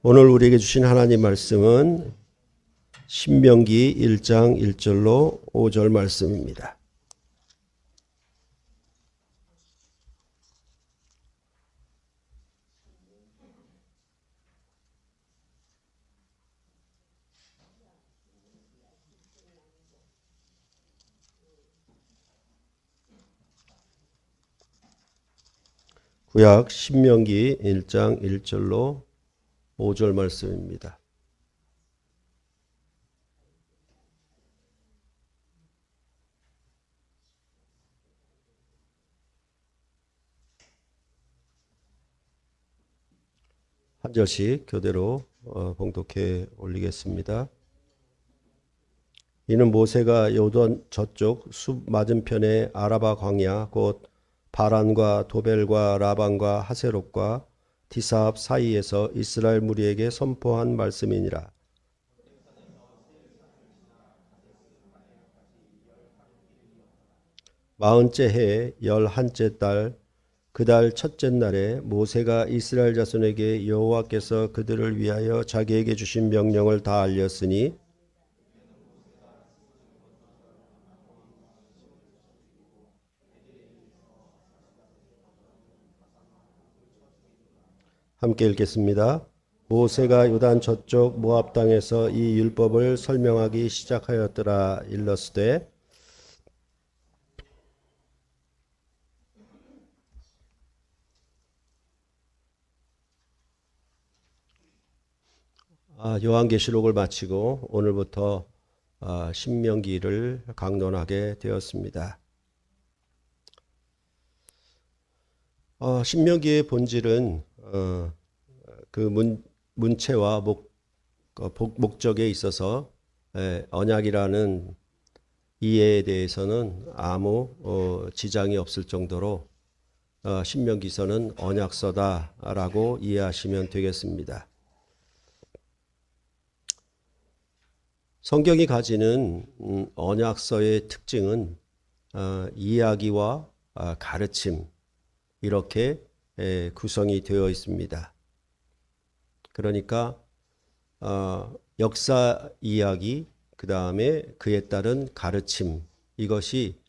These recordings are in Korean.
오늘 우리에게 주신 하나님 말씀은 신명기 1장 1절로 5절 말씀입니다. 구약 신명기 1장 1절로 5절 말씀입니다. 한 절씩 교대로 봉독해 올리겠습니다. 이는 모세가 요단 저쪽 숲 맞은편의 아라바 광야 곧 바란과 도벨과 라반과 하세롯과 디사합 사이에서 이스라엘 무리에게 선포한 말씀이니라. 마흔째 해 11째 달 그 달 첫째 날에 모세가 이스라엘 자손에게 여호와께서 그들을 위하여 자기에게 주신 명령을 다 알렸으니 함께 읽겠습니다. 모세가 요단 저쪽 모압 땅에서 이 율법을 설명하기 시작하였더라. 일러스되 요한계시록을 마치고 오늘부터 신명기를 강론하게 되었습니다. 신명기의 본질은 그 문체와 목적에 있어서 언약이라는 이해에 대해서는 아무 지장이 없을 정도로 신명기서는 언약서다라고 이해하시면 되겠습니다. 성경이 가지는 언약서의 특징은 이야기와 가르침 이렇게 구성이 되어 있습니다. 그러니까 역사 이야기 그 다음에 그에 따른 가르침 이것이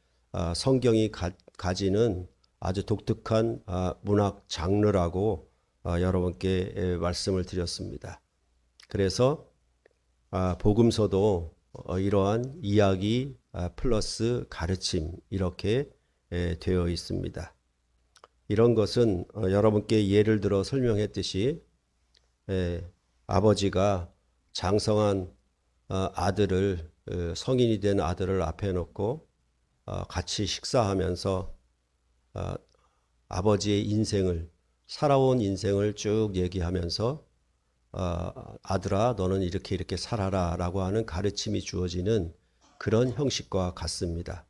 성경이 가지는 아주 독특한 문학 장르라고 여러분께 말씀을 드렸습니다. 그래서 복음서도 이러한 이야기 플러스 가르침 이렇게 되어 있습니다. 이런 것은 여러분께 예를 들어 설명했듯이 아버지가 장성한 아들을 성인이 된 아들을 앞에 놓고 같이 식사하면서 아버지의 인생을 살아온 인생을 쭉 얘기하면서 아들아 너는 이렇게 살아라 라고 하는 가르침이 주어지는 그런 형식과 같습니다.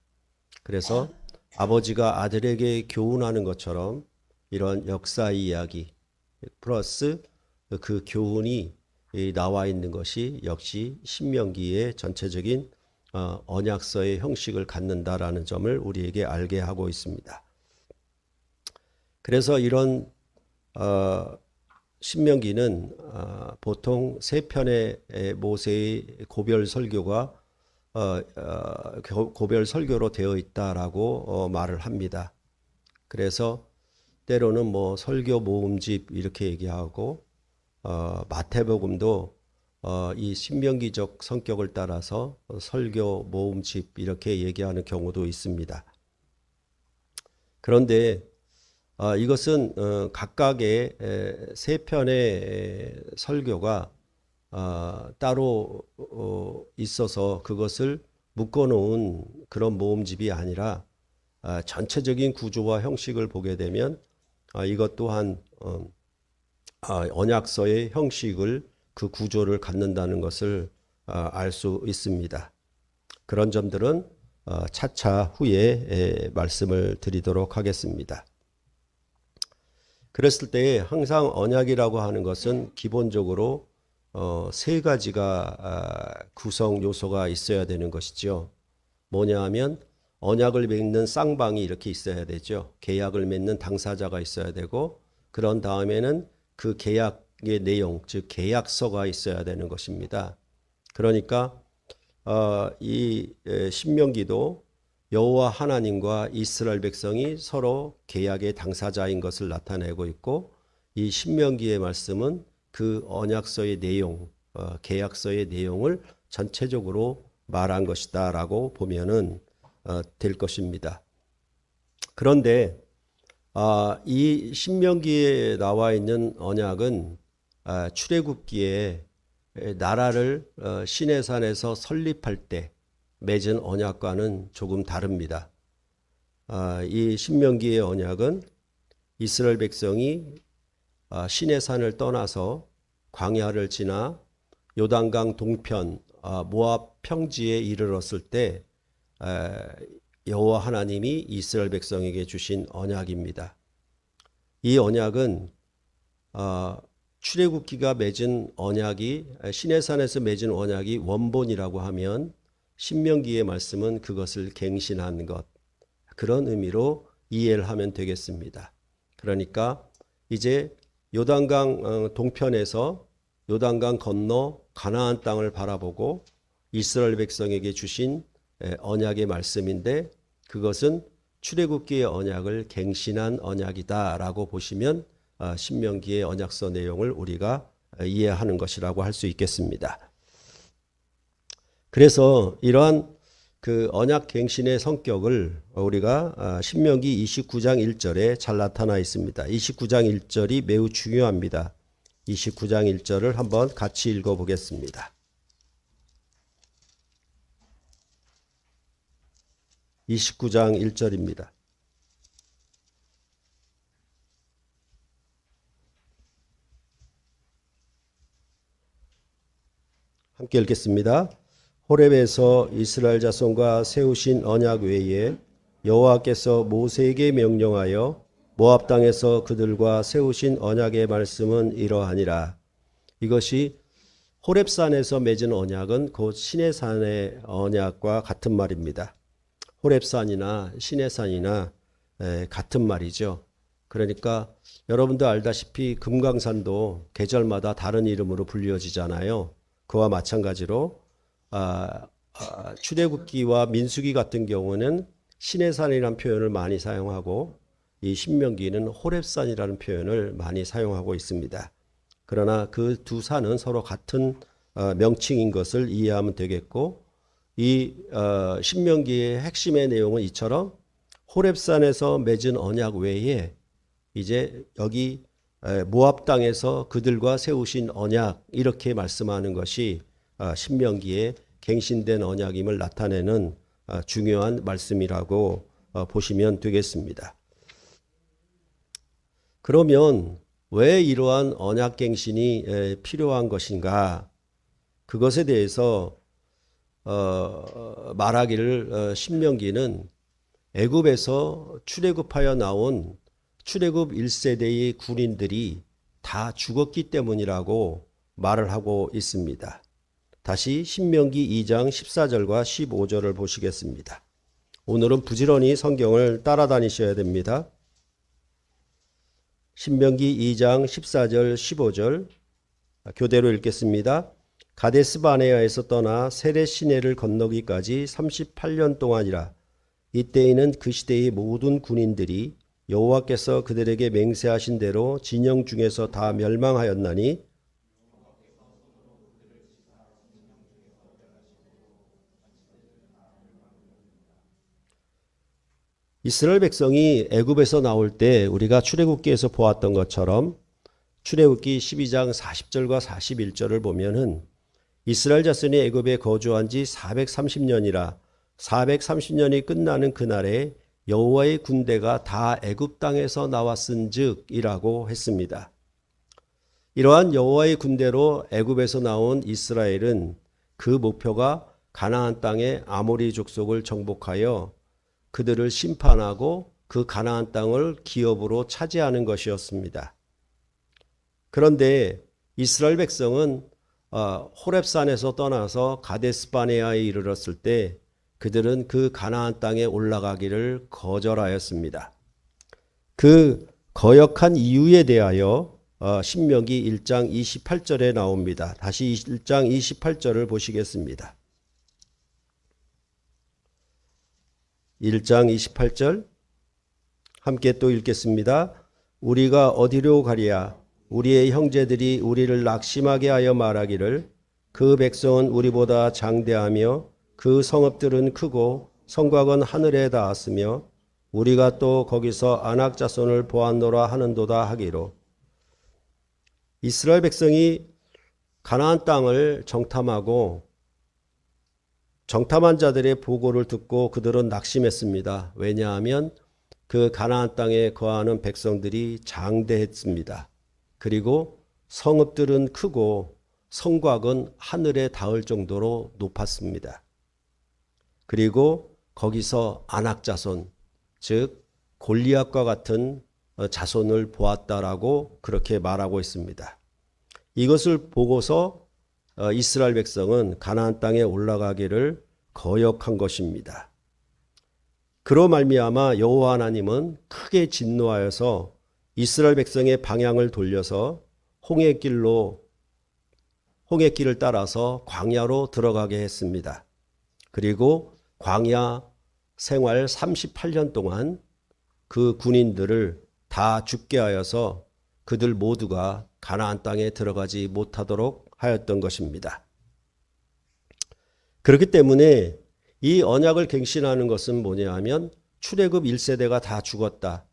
그래서 아버지가 아들에게 교훈하는 것처럼 이런 역사 이야기 플러스 그 교훈이 나와 있는 것이 역시 신명기의 전체적인 언약서의 형식을 갖는다라는 점을 우리에게 알게 하고 있습니다. 그래서 이런 신명기는 보통 세 편의 모세의 고별 설교가 고별 설교로 되어 있다라고 말을 합니다. 그래서 때로는 뭐 설교 모음집 이렇게 얘기하고 마태복음도 이 신명기적 성격을 따라서 설교 모음집 이렇게 얘기하는 경우도 있습니다. 그런데 이것은 각각의 세 편의 설교가 따로 있어서 그것을 묶어놓은 그런 모음집이 아니라 전체적인 구조와 형식을 보게 되면 이것 또한 언약서의 형식을 그 구조를 갖는다는 것을 알 수 있습니다. 그런 점들은 차차 후에 말씀을 드리도록 하겠습니다. 그랬을 때 항상 언약이라고 하는 것은 기본적으로 세 가지가 구성 요소가 있어야 되는 것이죠. 뭐냐 하면 언약을 맺는 쌍방이 이렇게 있어야 되죠. 계약을 맺는 당사자가 있어야 되고 그런 다음에는 그 계약 내용, 즉 계약서가 있어야 되는 것입니다. 그러니까 이 신명기도 여호와 하나님과 이스라엘 백성이 서로 계약의 당사자인 것을 나타내고 있고, 이 신명기의 말씀은 그 언약서의 내용, 계약서의 내용을 전체적으로 말한 것이다라고 보면은 될 것입니다. 그런데 이 신명기에 나와 있는 언약은 출애굽기에 나라를 시내산에서 설립할 때 맺은 언약과는 조금 다릅니다. 이 신명기의 언약은 이스라엘 백성이 시내산을 떠나서 광야를 지나 요단강 동편 모압 평지에 이르렀을 때 여호와 하나님이 이스라엘 백성에게 주신 언약입니다. 이 언약은 출애굽기가 맺은 언약이, 시내산에서 맺은 언약이 원본이라고 하면 신명기의 말씀은 그것을 갱신한 것, 그런 의미로 이해를 하면 되겠습니다. 그러니까 이제 요단강 동편에서 요단강 건너 가나안 땅을 바라보고 이스라엘 백성에게 주신 언약의 말씀인데, 그것은 출애굽기의 언약을 갱신한 언약이다라고 보시면 신명기의 언약서 내용을 우리가 이해하는 것이라고 할 수 있겠습니다. 그래서 이러한 그 언약 갱신의 성격을 우리가 신명기 29장 1절에 잘 나타나 있습니다. 29장 1절이 매우 중요합니다. 29장 1절을 한번 같이 읽어보겠습니다. 29장 1절입니다. 함께 읽겠습니다. 호렙에서 이스라엘 자손과 세우신 언약 외에 여호와께서 모세에게 명령하여 모압 땅에서 그들과 세우신 언약의 말씀은 이러하니라. 이것이 호렙산에서 맺은 언약은 곧 시내산의 언약과 같은 말입니다. 호렙산이나 시내산이나 같은 말이죠. 그러니까 여러분도 알다시피 금강산도 계절마다 다른 이름으로 불려지잖아요. 그와 마찬가지로 출애굽기와 민수기 같은 경우는 시내산이라는 표현을 많이 사용하고, 이 신명기는 호렙산이라는 표현을 많이 사용하고 있습니다. 그러나 그 두 산은 서로 같은 명칭인 것을 이해하면 되겠고, 이 신명기의 핵심의 내용은 이처럼 호렙산에서 맺은 언약 외에 이제 여기 모압 땅에서 그들과 세우신 언약, 이렇게 말씀하는 것이 신명기에 갱신된 언약임을 나타내는 중요한 말씀이라고 보시면 되겠습니다. 그러면 왜 이러한 언약 갱신이 필요한 것인가? 그것에 대해서 말하기를 신명기는 애굽에서 출애굽하여 나온 출애굽 1세대의 군인들이 다 죽었기 때문이라고 말을 하고 있습니다. 다시 신명기 2장 14절과 15절을 보시겠습니다. 오늘은 부지런히 성경을 따라다니셔야 됩니다. 신명기 2장 14절 15절 교대로 읽겠습니다. 가데스 바네아에서 떠나 세렛 시내를 건너기까지 38년 동안이라. 이때에는 그 시대의 모든 군인들이 여호와께서 그들에게 맹세하신 대로 진영 중에서 다 멸망하였나니, 이스라엘 백성이 애굽에서 나올 때 우리가 출애굽기에서 보았던 것처럼 출애굽기 12장 40절과 41절을 보면은 이스라엘 자손이 애굽에 거주한 지 430년이라 430년이 끝나는 그날에 여호와의 군대가 다 애굽 땅에서 나왔은즉이라고 했습니다. 이러한 여호와의 군대로 애굽에서 나온 이스라엘은 그 목표가 가나안 땅의 아모리 족속을 정복하여 그들을 심판하고 그 가나안 땅을 기업으로 차지하는 것이었습니다. 그런데 이스라엘 백성은 호렙산에서 떠나서 가데스 바네아에 이르렀을 때 그들은 그 가나안 땅에 올라가기를 거절하였습니다. 그 거역한 이유에 대하여 신명기 1장 28절에 나옵니다. 다시 1장 28절을 보시겠습니다. 1장 28절 함께 또 읽겠습니다. 우리가 어디로 가랴? 우리의 형제들이 우리를 낙심하게 하여 말하기를 그 백성은 우리보다 장대하며 그 성읍들은 크고 성곽은 하늘에 닿았으며 우리가 또 거기서 아낙 자손을 보았노라 하는도다 하기로. 이스라엘 백성이 가나안 땅을 정탐하고 정탐한 자들의 보고를 듣고 그들은 낙심했습니다. 왜냐하면 그 가나안 땅에 거하는 백성들이 장대했습니다. 그리고 성읍들은 크고 성곽은 하늘에 닿을 정도로 높았습니다. 그리고 거기서 아낙 자손, 즉 골리앗과 같은 자손을 보았다라고 그렇게 말하고 있습니다. 이것을 보고서 이스라엘 백성은 가나안 땅에 올라가기를 거역한 것입니다. 그로 말미암아 여호와 하나님은 크게 진노하여서 이스라엘 백성의 방향을 돌려서 홍해길을 따라서 광야로 들어가게 했습니다. 그리고 광야 생활 38년 동안 그 군인들을 다 죽게 하여서 그들 모두가 가나안 땅에 들어가지 못하도록 하였던 것입니다. 그렇기 때문에 이 언약을 갱신하는 것은 뭐냐 하면 출애굽 1세대가 다 죽었다.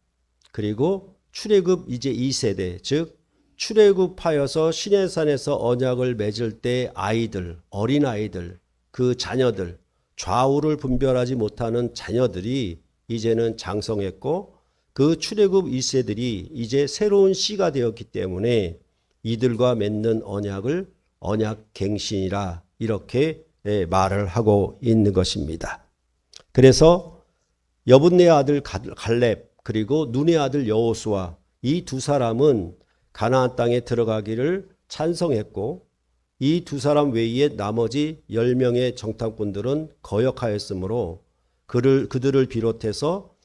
그리고 출애굽 이제 2세대, 즉 출애굽하여서 시내산에서 언약을 맺을 때 아이들, 어린아이들, 그 자녀들, 좌우를 분별하지 못하는 자녀들이 이제는 장성했고 그 출애굽 2세들이 이제 새로운 씨가 되었기 때문에 이들과 맺는 언약을 언약갱신이라 이렇게 말을 하고 있는 것입니다. 그래서 여분네 아들 갈렙 그리고 눈의 아들 여호수아 이 두 사람은 가나안 땅에 들어가기를 찬성했고 이 두 사람 외에 나머지 10명의 정탐꾼들은 거역하였으므로 그들을 비롯해서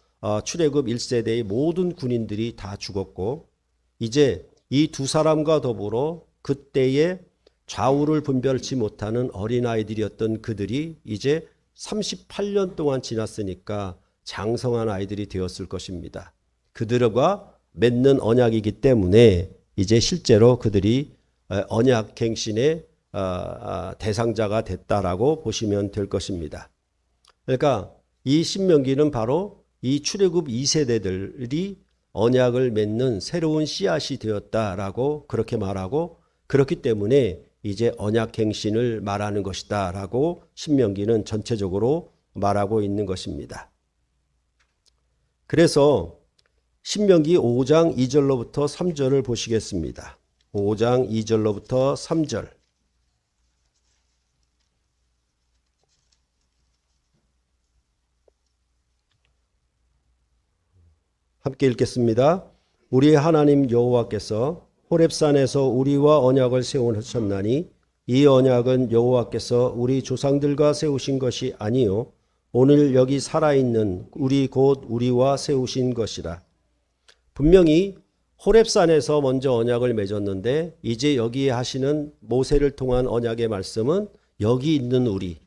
출애굽 1세대의 모든 군인들이 다 죽었고 이제 이 두 사람과 더불어 그때의 좌우를 분별치 못하는 어린아이들이었던 그들이 이제 38년 동안 지났으니까 장성한 아이들이 되었을 것입니다. 그들과 맺는 언약이기 때문에 이제 실제로 그들이 언약 갱신의 대상자가 됐다라고 보시면 될 것입니다. 그러니까 이 신명기는 바로 이 출애굽 2세대들이 언약을 맺는 새로운 씨앗이 되었다라고 그렇게 말하고 그렇기 때문에 이제 언약 갱신을 말하는 것이다라고 신명기는 전체적으로 말하고 있는 것입니다. 그래서 신명기 5장 2절로부터 3절을 보시겠습니다. 5장 2절로부터 3절. 함께 읽겠습니다. 우리 하나님 여호와께서 호렙산에서 우리와 언약을 세우셨나니 이 언약은 여호와께서 우리 조상들과 세우신 것이 아니요 오늘 여기 살아있는 우리 곧 우리와 세우신 것이라. 분명히 호렙산에서 먼저 언약을 맺었는데 이제 여기에 하시는 모세를 통한 언약의 말씀은 여기 있는 우리,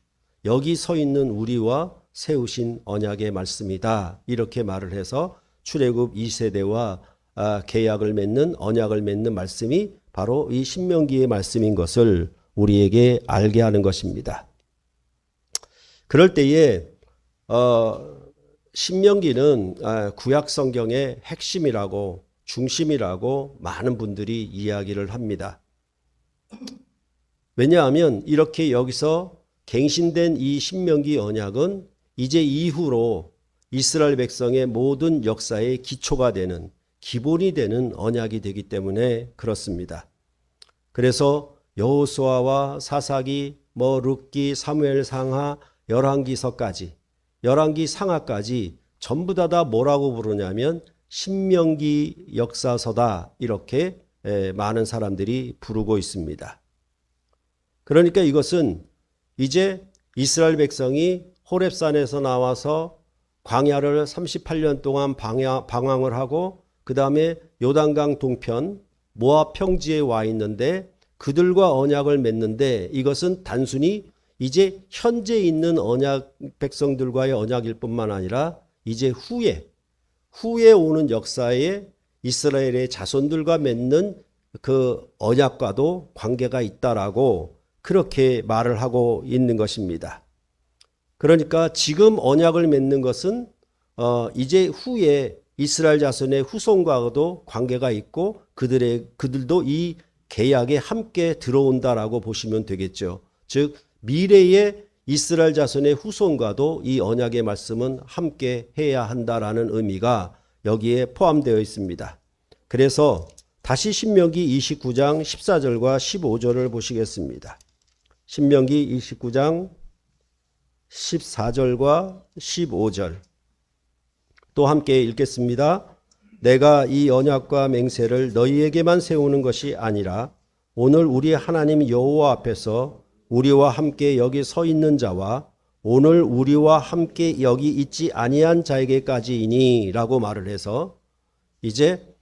여기 서 있는 우리와 세우신 언약의 말씀이다. 이렇게 말을 해서 출애굽 2세대와 계약을 맺는 언약을 맺는 말씀이 바로 이 신명기의 말씀인 것을 우리에게 알게 하는 것입니다. 그럴 때에 신명기는 구약 성경의 핵심이라고 중심이라고 많은 분들이 이야기를 합니다. 왜냐하면 이렇게 여기서 갱신된 이 신명기 언약은 이제 이후로 이스라엘 백성의 모든 역사의 기초가 되는 기본이 되는 언약이 되기 때문에 그렇습니다. 그래서 여호수아와 사사기, 룻기, 사무엘 상하, 열왕기서까지 열왕기 상하까지 전부 다 뭐라고 부르냐면 신명기 역사서다 이렇게 많은 사람들이 부르고 있습니다. 그러니까 이것은 이제 이스라엘 백성이 호렙산에서 나와서 광야를 38년 동안 방황을 하고 그 다음에 요단강 동편 모압 평지에 와 있는데 그들과 언약을 맺는데 이것은 단순히 이제 현재 있는 언약 백성들과의 언약일 뿐만 아니라 이제 후에 오는 역사에 이스라엘의 자손들과 맺는 그 언약과도 관계가 있다라고 그렇게 말을 하고 있는 것입니다. 그러니까 지금 언약을 맺는 것은 이제 후에 이스라엘 자손의 후손과도 관계가 있고 그들도 이 계약에 함께 들어온다라고 보시면 되겠죠. 즉 미래의 이스라엘 자손의 후손과도 이 언약의 말씀은 함께 해야 한다라는 의미가 여기에 포함되어 있습니다. 그래서 다시 신명기 29장 14절과 15절을 보시겠습니다. 신명기 29장 14절과 15절 또 함께 읽겠습니다. 내가 이 언약과 맹세를 너희에게만 세우는 것이 아니라 오늘 우리 하나님 여호와 앞에서 우리와 함께 여기 서 있는 자와 오늘 우리와 함께 여기 있지 아니한 자에게까지이니 라고 말을 해서 이제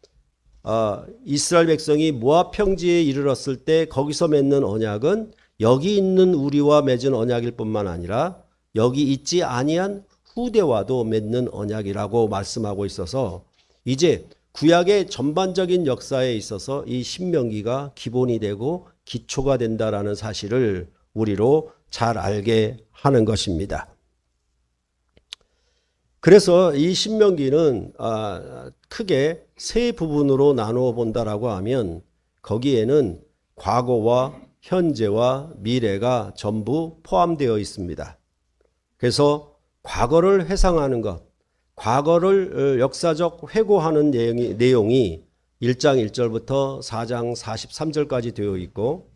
이스라엘 백성이 모압 평지에 이르렀을 때 거기서 맺는 언약은 여기 있는 우리와 맺은 언약일 뿐만 아니라 여기 있지 아니한 후대와도 맺는 언약이라고 말씀하고 있어서 이제 구약의 전반적인 역사에 있어서 이 신명기가 기본이 되고 기초가 된다라는 사실을 우리로 잘 알게 하는 것입니다. 그래서 이 신명기는 크게 세 부분으로 나누어 본다라고 하면 거기에는 과거와 현재와 미래가 전부 포함되어 있습니다. 그래서 과거를 회상하는 것, 과거를 역사적 회고하는 내용이 1장 1절부터 4장 43절까지 되어 있고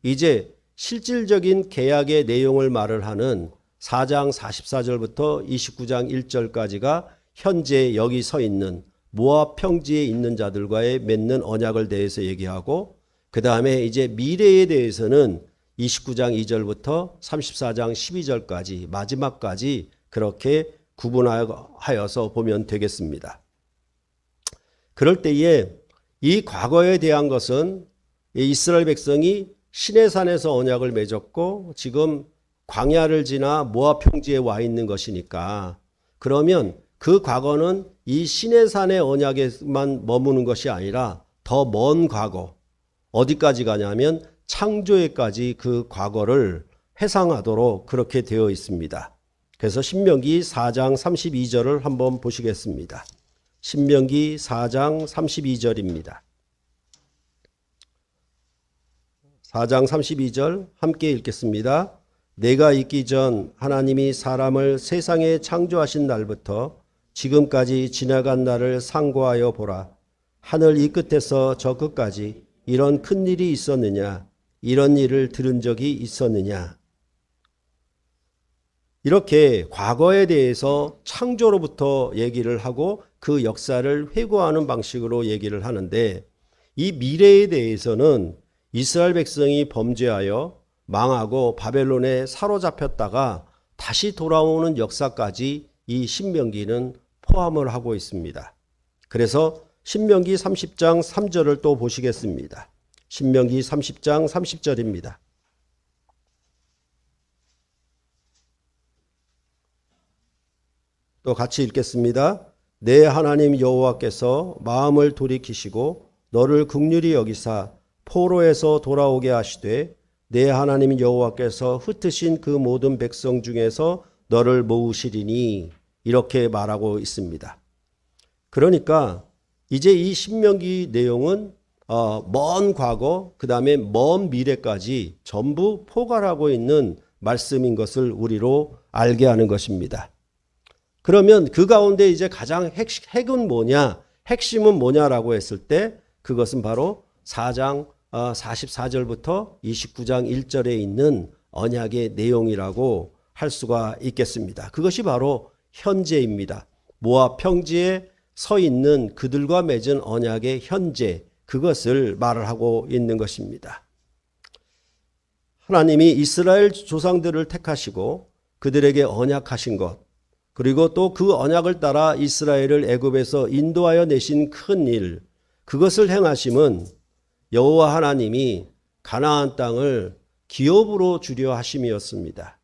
이제 실질적인 계약의 내용을 말을 하는 4장 44절부터 29장 1절까지가 현재 여기 서 있는 모압 평지에 있는 자들과의 맺는 언약을 대해서 얘기하고 그 다음에 이제 미래에 대해서는 29장 2절부터 34장 12절까지 마지막까지 그렇게 구분하여서 보면 되겠습니다. 그럴 때에 이 과거에 대한 것은 이스라엘 백성이 시내산에서 언약을 맺었고 지금 광야를 지나 모압 평지에 와 있는 것이니까 그러면 그 과거는 이 시내산의 언약에만 머무는 것이 아니라 더 먼 과거 어디까지 가냐면 창조에까지 그 과거를 회상하도록 그렇게 되어 있습니다. 그래서 신명기 4장 32절을 한번 보시겠습니다. 신명기 4장 32절입니다. 4장 32절 함께 읽겠습니다. 내가 있기 전 하나님이 사람을 세상에 창조하신 날부터 지금까지 지나간 날을 상고하여 보라. 하늘 이 끝에서 저 끝까지 이런 큰 일이 있었느냐? 이런 일을 들은 적이 있었느냐? 이렇게 과거에 대해서 창조로부터 얘기를 하고 그 역사를 회고하는 방식으로 얘기를 하는데 이 미래에 대해서는 이스라엘 백성이 범죄하여 망하고 바벨론에 사로잡혔다가 다시 돌아오는 역사까지 이 신명기는 포함을 하고 있습니다. 그래서 신명기 30장 3절을 또 보시겠습니다. 신명기 30장 30절입니다. 또 같이 읽겠습니다. 내 하나님 여호와께서 마음을 돌이키시고 너를 긍휼히 여기사 포로에서 돌아오게 하시되 내 하나님 여호와께서 흩으신 그 모든 백성 중에서 너를 모으시리니 이렇게 말하고 있습니다. 그러니까 이제 이 신명기 내용은 먼 과거 그 다음에 먼 미래까지 전부 포괄하고 있는 말씀인 것을 우리로 알게 하는 것입니다. 그러면 그 가운데 이제 가장 핵은 뭐냐, 핵심은 뭐냐라고 했을 때 그것은 바로 4장 44절부터 29장 1절에 있는 언약의 내용이라고 할 수가 있겠습니다. 그것이 바로 현재입니다. 모압 평지에 서 있는 그들과 맺은 언약의 현재, 그것을 말을 하고 있는 것입니다. 하나님이 이스라엘 조상들을 택하시고 그들에게 언약하신 것, 그리고 또 그 언약을 따라 이스라엘을 애굽에서 인도하여 내신 큰 일, 그것을 행하심은 여호와 하나님이 가나안 땅을 기업으로 주려 하심이었습니다.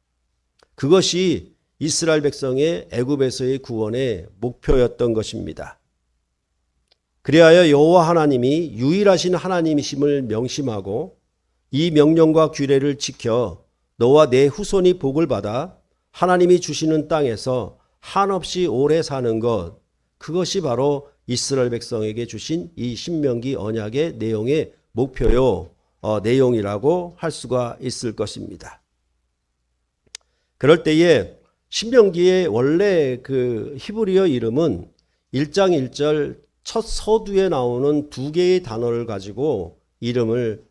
그것이 이스라엘 백성의 애굽에서의 구원의 목표였던 것입니다. 그리하여 여호와 하나님이 유일하신 하나님이심을 명심하고 이 명령과 규례를 지켜 너와 내 후손이 복을 받아 하나님이 주시는 땅에서 한없이 오래 사는 것, 그것이 바로 이스라엘 백성에게 주신 이 신명기 언약의 내용의 목표요, 내용이라고 할 수가 있을 것입니다. 그럴 때에 신명기의 원래 그 히브리어 이름은 1장 1절 첫 서두에 나오는 두 개의 단어를 가지고 이름을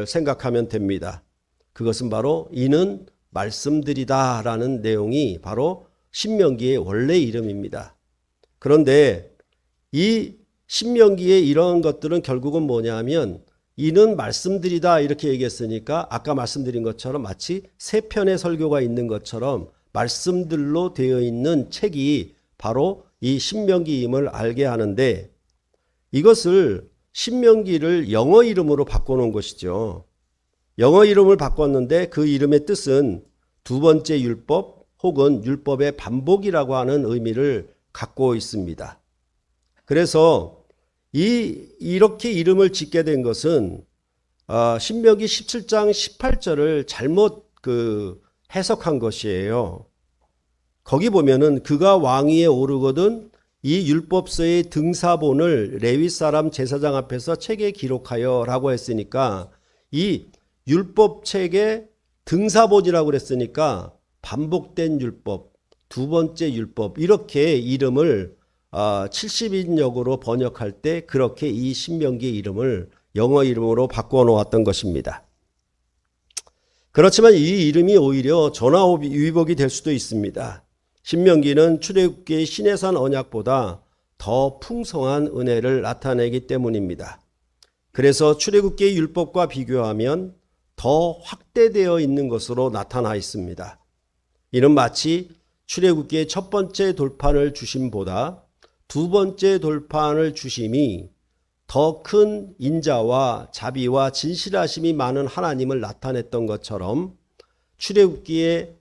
생각하면 됩니다. 그것은 바로 이는 말씀드리다 라는 내용이 바로 신명기의 원래 이름입니다. 그런데 이 신명기의 이런 것들은 결국은 뭐냐면 이는 말씀드리다 이렇게 얘기했으니까 아까 말씀드린 것처럼 마치 세 편의 설교가 있는 것처럼 말씀들로 되어 있는 책이 바로 이 신명기임을 알게 하는데, 이것을 신명기를 영어 이름으로 바꿔놓은 것이죠. 영어 이름을 바꿨는데 그 이름의 뜻은 두 번째 율법 혹은 율법의 반복이라고 하는 의미를 갖고 있습니다. 그래서 이렇게 이름을 짓게 된 것은 신명기 17장 18절을 잘못 해석한 것이에요. 거기 보면은 그가 왕위에 오르거든 이 율법서의 등사본을 레위 사람 제사장 앞에서 책에 기록하여 라고 했으니까 이 율법책의 등사본이라고 그랬으니까 반복된 율법, 두 번째 율법 이렇게 이름을 70인역으로 번역할 때 그렇게 이 신명기 이름을 영어 이름으로 바꿔 놓았던 것입니다. 그렇지만 이 이름이 오히려 전화위복이 될 수도 있습니다. 신명기는 출애굽기의 시내산 언약보다 더 풍성한 은혜를 나타내기 때문입니다. 그래서 출애굽기의 율법과 비교하면 더 확대되어 있는 것으로 나타나 있습니다. 이는 마치 출애굽기의 첫 번째 돌판을 주심보다 두 번째 돌판을 주심이 더 큰 인자와 자비와 진실하심이 많은 하나님을 나타냈던 것처럼 출애굽기의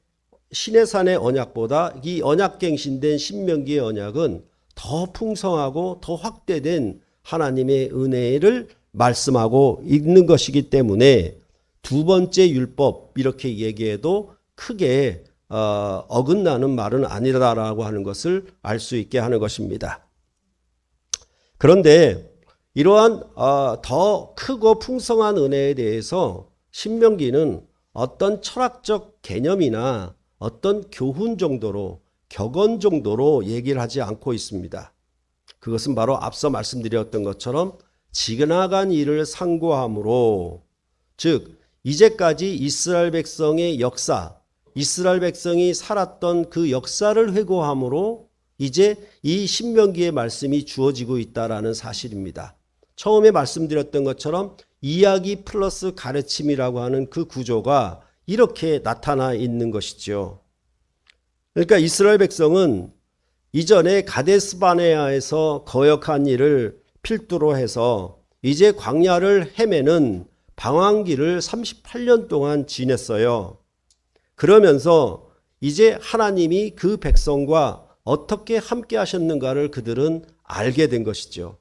시내산의 언약보다 이 언약갱신된 신명기의 언약은 더 풍성하고 더 확대된 하나님의 은혜를 말씀하고 있는 것이기 때문에 두 번째 율법 이렇게 얘기해도 크게 어긋나는 말은 아니라고 하는 것을 알 수 있게 하는 것입니다. 그런데 이러한 더 크고 풍성한 은혜에 대해서 신명기는 어떤 철학적 개념이나 어떤 교훈 정도로 격언 정도로 얘기를 하지 않고 있습니다. 그것은 바로 앞서 말씀드렸던 것처럼 지나간 일을 상고함으로, 즉 이제까지 이스라엘 백성의 역사, 이스라엘 백성이 살았던 그 역사를 회고함으로 이제 이 신명기의 말씀이 주어지고 있다라는 사실입니다. 처음에 말씀드렸던 것처럼 이야기 플러스 가르침이라고 하는 그 구조가 이렇게 나타나 있는 것이죠. 그러니까 이스라엘 백성은 이전에 가데스바네아에서 거역한 일을 필두로 해서 이제 광야를 헤매는 방황기를 38년 동안 지냈어요. 그러면서 이제 하나님이 그 백성과 어떻게 함께 하셨는가를 그들은 알게 된 것이죠.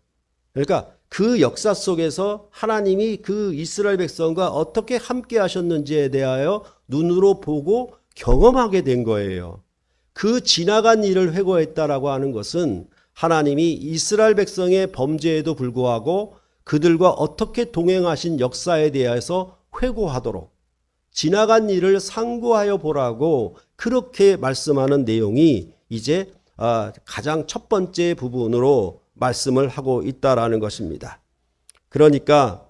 그러니까 그 역사 속에서 하나님이 그 이스라엘 백성과 어떻게 함께 하셨는지에 대하여 눈으로 보고 경험하게 된 거예요. 그 지나간 일을 회고했다라고 하는 것은 하나님이 이스라엘 백성의 범죄에도 불구하고 그들과 어떻게 동행하신 역사에 대해서 회고하도록 지나간 일을 상고하여 보라고 그렇게 말씀하는 내용이 이제 가장 첫 번째 부분으로 말씀을 하고 있다라는 것입니다. 그러니까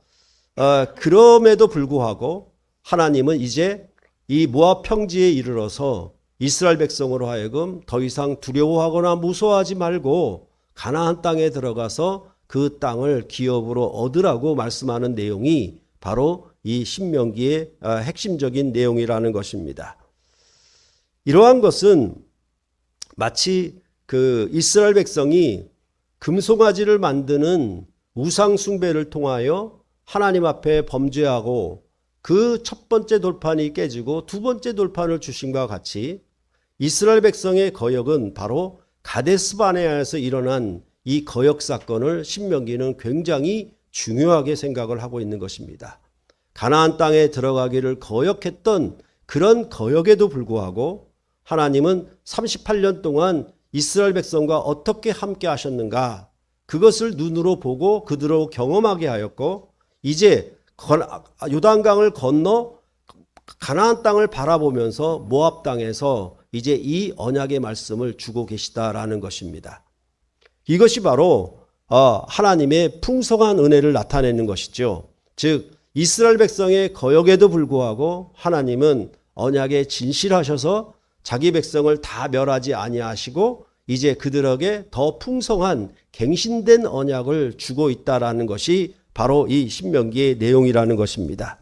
그럼에도 불구하고 하나님은 이제 이 모압 평지에 이르러서 이스라엘 백성으로 하여금 더 이상 두려워하거나 무서워하지 말고 가나안 땅에 들어가서 그 땅을 기업으로 얻으라고 말씀하는 내용이 바로 이 신명기의 핵심적인 내용이라는 것입니다. 이러한 것은 마치 그 이스라엘 백성이 금송아지를 만드는 우상 숭배를 통하여 하나님 앞에 범죄하고 그 첫 번째 돌판이 깨지고 두 번째 돌판을 주심과 같이 이스라엘 백성의 거역은 바로 가데스 바네아에서 일어난 이 거역 사건을 신명기는 굉장히 중요하게 생각을 하고 있는 것입니다. 가나안 땅에 들어가기를 거역했던 그런 거역에도 불구하고 하나님은 38년 동안 이스라엘 백성과 어떻게 함께 하셨는가, 그것을 눈으로 보고 그대로 경험하게 하였고, 이제 요단강을 건너 가나안 땅을 바라보면서 모압 땅에서 이제 이 언약의 말씀을 주고 계시다라는 것입니다. 이것이 바로 하나님의 풍성한 은혜를 나타내는 것이죠. 즉 이스라엘 백성의 거역에도 불구하고 하나님은 언약에 진실하셔서 자기 백성을 다 멸하지 아니하시고 이제 그들에게 더 풍성한 갱신된 언약을 주고 있다라는 것이 바로 이 신명기의 내용이라는 것입니다.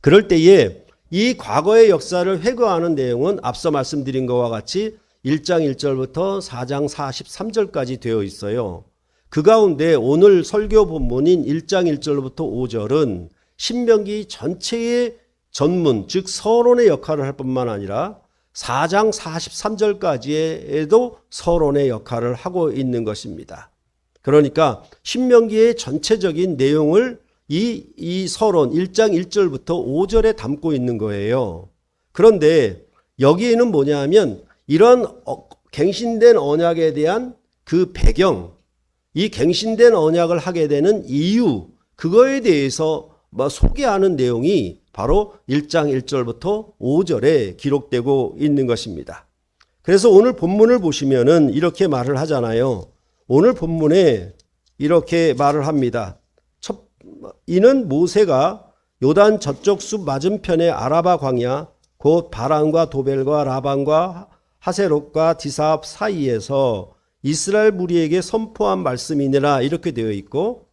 그럴 때에 이 과거의 역사를 회고하는 내용은 앞서 말씀드린 것과 같이 1장 1절부터 4장 43절까지 되어 있어요. 그 가운데 오늘 설교 본문인 1장 1절부터 5절은 신명기 전체의 전문, 즉 서론의 역할을 할 뿐만 아니라 4장 43절까지에도 서론의 역할을 하고 있는 것입니다. 그러니까 신명기의 전체적인 내용을 이 서론 1장 1절부터 5절에 담고 있는 거예요. 그런데 여기에는 뭐냐 하면 이런 갱신된 언약에 대한 그 배경, 이 갱신된 언약을 하게 되는 이유, 그거에 대해서 소개하는 내용이 바로 1장 1절부터 5절에 기록되고 있는 것입니다. 그래서 오늘 본문을 보시면은 이렇게 말을 하잖아요. 오늘 본문에 이렇게 말을 합니다. 이는 모세가 요단 저쪽 숲 맞은편의 아라바 광야 곧 바란과 도벨과 라반과 하세롯과 디사합 사이에서 이스라엘 무리에게 선포한 말씀이니라 이렇게 되어 있고,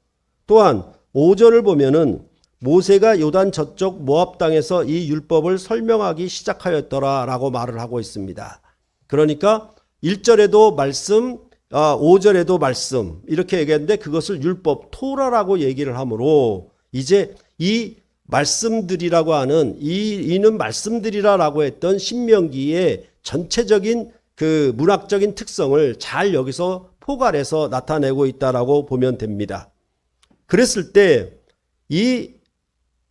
또한 5절을 보면은 모세가 요단 저쪽 모압 땅에서 이 율법을 설명하기 시작하였더라 라고 말을 하고 있습니다. 그러니까 1절에도 말씀, 5절에도 말씀 이렇게 얘기했는데 그것을 율법 토라라고 얘기를 하므로 이제 이 말씀들이라고 하는 이는 말씀들이라고 했던 신명기의 전체적인 그 문학적인 특성을 잘 여기서 포괄해서 나타내고 있다라고 보면 됩니다. 그랬을 때 이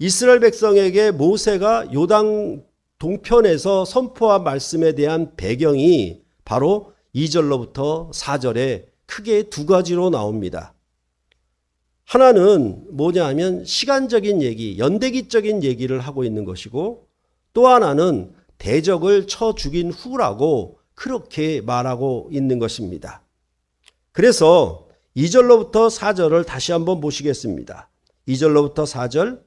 이스라엘 백성에게 모세가 요단 동편에서 선포한 말씀에 대한 배경이 바로 2절로부터 4절에 크게 두 가지로 나옵니다. 하나는 뭐냐 하면 시간적인 얘기, 연대기적인 얘기를 하고 있는 것이고, 또 하나는 대적을 쳐 죽인 후라고 그렇게 말하고 있는 것입니다. 그래서 2절로부터 4절을 다시 한번 보시겠습니다. 2절로부터 4절,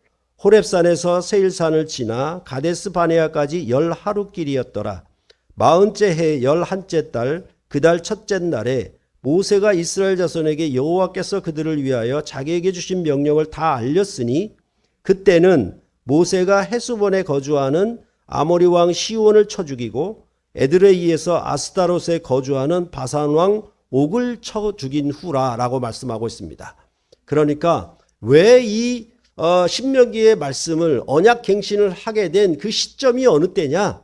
호렙산에서 세일산을 지나 가데스 바네아까지 10하루길이었더라. 40째 해 11째 달 그 달 첫째 날에 모세가 이스라엘 자손에게 여호와께서 그들을 위하여 자기에게 주신 명령을 다 알렸으니 그때는 모세가 헤수본에 거주하는 아모리 왕 시온을 쳐 죽이고 에드레이에서 아스타롯에 거주하는 바산 왕 옥을 쳐 죽인 후라라고 말씀하고 있습니다. 그러니까 왜 이 신명기의 말씀을 언약 갱신을 하게 된 그 시점이 어느 때냐?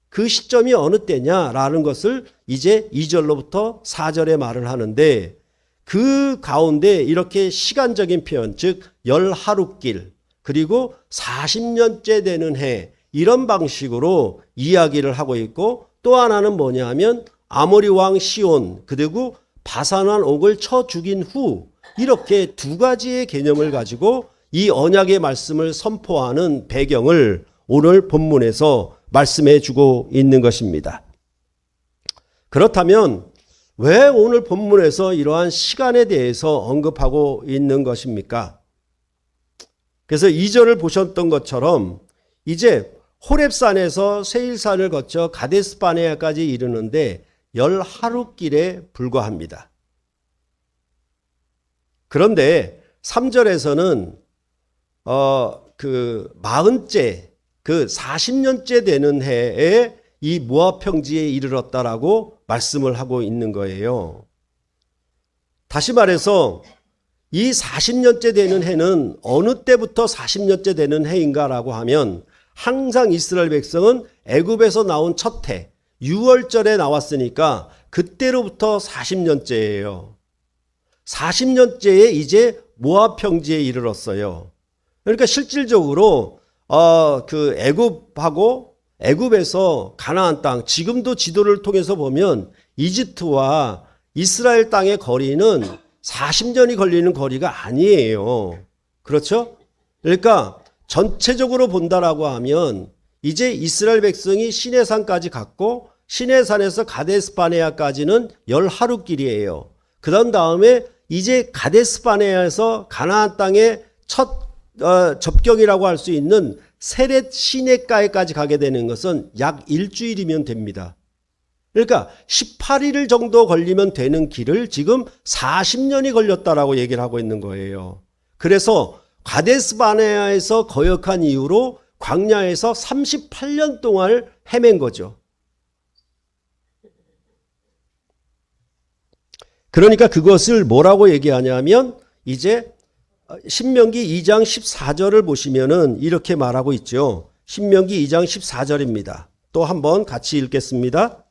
그 시점이 어느 때냐라는 것을 이제 2절로부터 4절에 말을 하는데, 그 가운데 이렇게 시간적인 표현, 즉 10하루길 그리고 40년째 되는 해, 이런 방식으로 이야기를 하고 있고, 또 하나는 뭐냐 하면 아모리 왕 시온 그리고 바산 왕 옥을 쳐 죽인 후, 이렇게 두 가지의 개념을 가지고 이 언약의 말씀을 선포하는 배경을 오늘 본문에서 말씀해 주고 있는 것입니다. 그렇다면 왜 오늘 본문에서 이러한 시간에 대해서 언급하고 있는 것입니까? 그래서 2절을 보셨던 것처럼 이제 호렙산에서 세일산을 거쳐 가데스 바네아까지 이르는데 10하루길에 불과합니다. 그런데 3절에서는 그 40째, 그 40년째 되는 해에 이 모압 평지에 이르렀다라고 말씀을 하고 있는 거예요. 다시 말해서 이 40년째 되는 해는 어느 때부터 40년째 되는 해인가라고 하면 항상 이스라엘 백성은 애굽에서 나온 첫 해 6월절에 나왔으니까 그때로부터 40년째예요. 40년째에 이제 모압 평지에 이르렀어요. 그러니까 실질적으로 그 애굽하고 애굽에서 가나안 땅, 지금도 지도를 통해서 보면 이집트와 이스라엘 땅의 거리는 40년이 걸리는 거리가 아니에요. 그렇죠? 그러니까 전체적으로 본다라고 하면 이제 이스라엘 백성이 시내산까지 갔고 시내산에서 가데스바네아까지는 10하루길이에요. 그런 다음에 이제 가데스바네아에서 가나안 땅의 첫 접경이라고 할 수 있는 세렛 시내가에까지 가게 되는 것은 약 일주일이면 됩니다. 그러니까 18일 정도 걸리면 되는 길을 지금 40년이 걸렸다라고 얘기를 하고 있는 거예요. 그래서 가데스바네아에서 거역한 이후로 광야에서 38년 동안 헤맨 거죠. 그러니까 그것을 뭐라고 얘기하냐면 이제 신명기 2장 14절을 보시면은 이렇게 말하고 있죠. 신명기 2장 14절입니다. 또 한번 같이 읽겠습니다.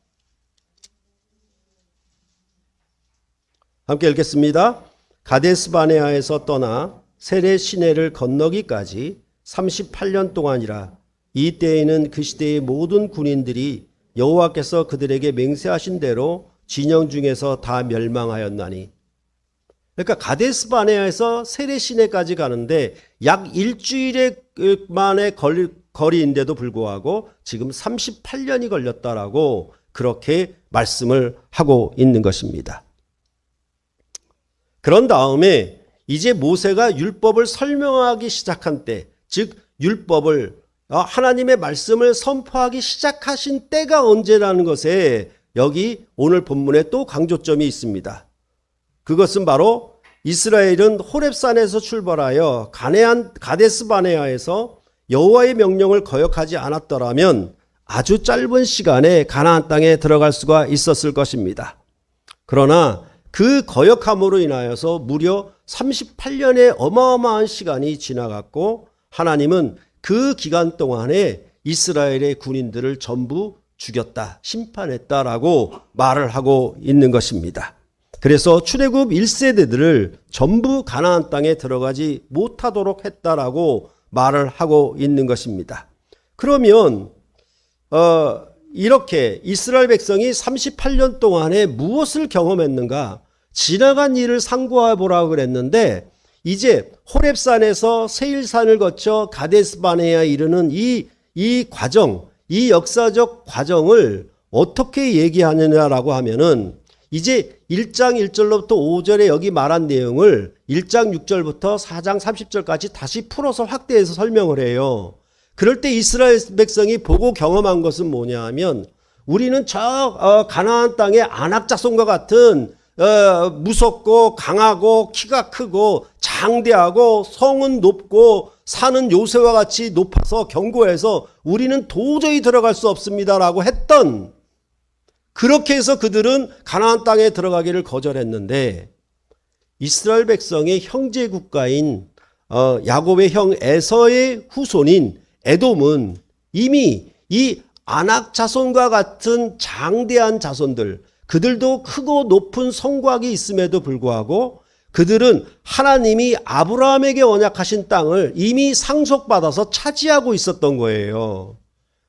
함께 읽겠습니다. 가데스바네아에서 떠나 세렛 시내를 건너기까지 38년 동안이라. 이 때에는 그 시대의 모든 군인들이 여호와께서 그들에게 맹세하신 대로 진영 중에서 다 멸망하였나니. 그러니까 가데스바네아에서 세렛 시내까지 가는데 약 일주일의 만의 거리인데도 불구하고 지금 38년이 걸렸다라고 그렇게 말씀을 하고 있는 것입니다. 그런 다음에 이제 모세가 율법을 설명하기 시작한 때, 즉 율법을 하나님의 말씀을 선포하기 시작하신 때가 언제라는 것에 여기 오늘 본문에 또 강조점이 있습니다. 그것은 바로 이스라엘은 호렙산에서 출발하여 가데스바네아에서 여호와의 명령을 거역하지 않았더라면 아주 짧은 시간에 가나안 땅에 들어갈 수가 있었을 것입니다. 그러나 그 거역함으로 인하여서 무려 38년의 어마어마한 시간이 지나갔고 하나님은 그 기간 동안에 이스라엘의 군인들을 전부 죽였다, 심판했다라고 말을 하고 있는 것입니다. 그래서 출애굽 1세대들을 전부 가나안 땅에 들어가지 못하도록 했다라고 말을 하고 있는 것입니다. 그러면 이렇게 이스라엘 백성이 38년 동안에 무엇을 경험했는가? 지나간 일을 상고해 보라고 그랬는데 이제 호렙산에서 세일산을 거쳐 가데스바네아에 이르는 이 과정, 이 역사적 과정을 어떻게 얘기하느냐라고 하면은 이제 1장 1절로부터 5절에 여기 말한 내용을 1장 6절부터 4장 30절까지 다시 풀어서 확대해서 설명을 해요. 그럴 때 이스라엘 백성이 보고 경험한 것은 뭐냐 하면 우리는 저 가나안 땅의 아낙 자손과 같은 무섭고 강하고 키가 크고 장대하고 성은 높고 산은 요새와 같이 높아서 견고해서 우리는 도저히 들어갈 수 없습니다라고 했던, 그렇게 해서 그들은 가나안 땅에 들어가기를 거절했는데 이스라엘 백성의 형제 국가인 야곱의 형 에서의 후손인 에돔은 이미 이 아낙 자손과 같은 장대한 자손들, 그들도 크고 높은 성곽이 있음에도 불구하고 그들은 하나님이 아브라함에게 언약하신 땅을 이미 상속받아서 차지하고 있었던 거예요.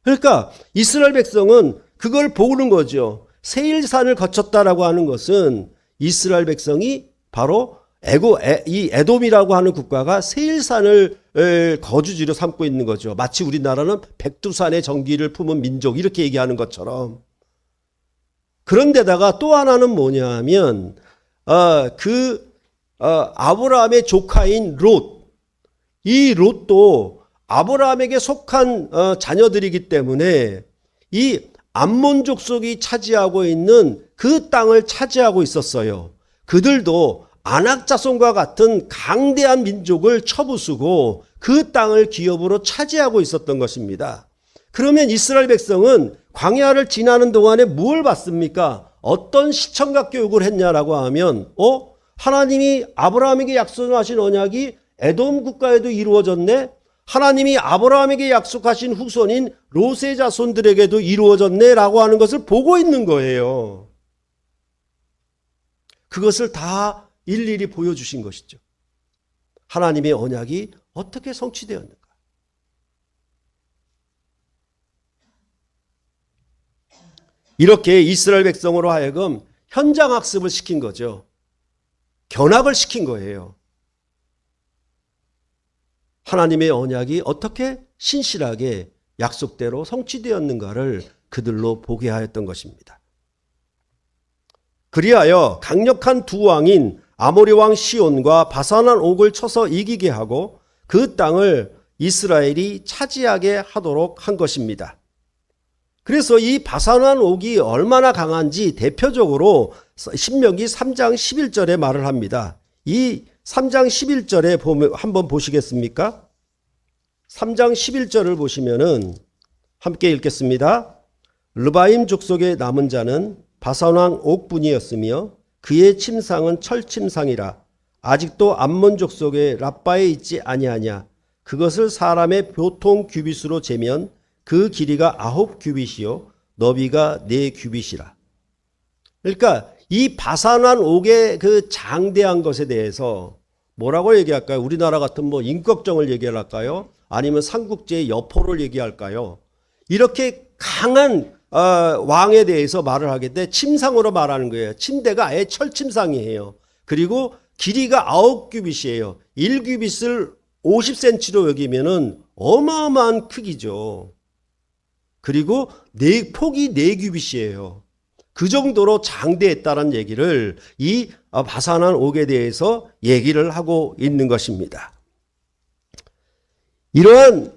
그러니까 이스라엘 백성은 그걸 보는 거죠. 세일산을 거쳤다라고 하는 것은 이스라엘 백성이 바로 이 에돔이라고 하는 국가가 세일산을 거주지로 삼고 있는 거죠. 마치 우리나라는 백두산의 정기를 품은 민족 이렇게 얘기하는 것처럼. 그런데다가 또 하나는 뭐냐 하면 아브라함의 조카인 롯, 이 롯도 아브라함에게 속한 자녀들이기 때문에 이 암몬 족속이 차지하고 있는 그 땅을 차지하고 있었어요. 그들도 아낙 자손과 같은 강대한 민족을 쳐부수고 그 땅을 기업으로 차지하고 있었던 것입니다. 그러면 이스라엘 백성은 광야를 지나는 동안에 뭘 봤습니까? 어떤 시청각 교육을 했냐라고 하면 하나님이 아브라함에게 약속하신 언약이 에돔 국가에도 이루어졌네. 하나님이 아브라함에게 약속하신 후손인 롯의 자손들에게도 이루어졌네라고 하는 것을 보고 있는 거예요. 그것을 다 일일이 보여주신 것이죠. 하나님의 언약이 어떻게 성취되었는가. 이렇게 이스라엘 백성으로 하여금 현장 학습을 시킨 거죠. 견학을 시킨 거예요. 하나님의 언약이 어떻게 신실하게 약속대로 성취되었는가를 그들로 보게 하였던 것입니다. 그리하여 강력한 두 왕인 아모리 왕 시온과 바산한 옥을 쳐서 이기게 하고 그 땅을 이스라엘이 차지하게 하도록 한 것입니다. 그래서 이 바산한 옥이 얼마나 강한지 대표적으로 신명기 3장 11절에 말을 합니다. 이 3장 11절에 보면 한번 보시겠습니까? 3장 11절을 보시면은 함께 읽겠습니다. 르바임 족속의 남은 자는 바산왕 옥분이었으며 그의 침상은 철침상이라. 아직도 암몬 족속의 랍바에 있지 아니하냐. 그것을 사람의 보통 규빗으로 재면 그 길이가 9 규빗이요 너비가 4 규빗이라. 그러니까 이 바산한 옥의 그 장대한 것에 대해서 뭐라고 얘기할까요? 우리나라 같은 뭐 임꺽정을 얘기할까요? 아니면 삼국지의 여포를 얘기할까요? 이렇게 강한 왕에 대해서 말을 하게 돼 침상으로 말하는 거예요. 침대가 아예 철침상이에요. 그리고 길이가 9 규빗이에요. 1 규빗을 50cm로 여기면은 어마어마한 크기죠. 그리고 폭이 4 규빗이에요. 그 정도로 장대했다는 얘기를 이 바산한 옥에 대해서 얘기를 하고 있는 것입니다. 이러한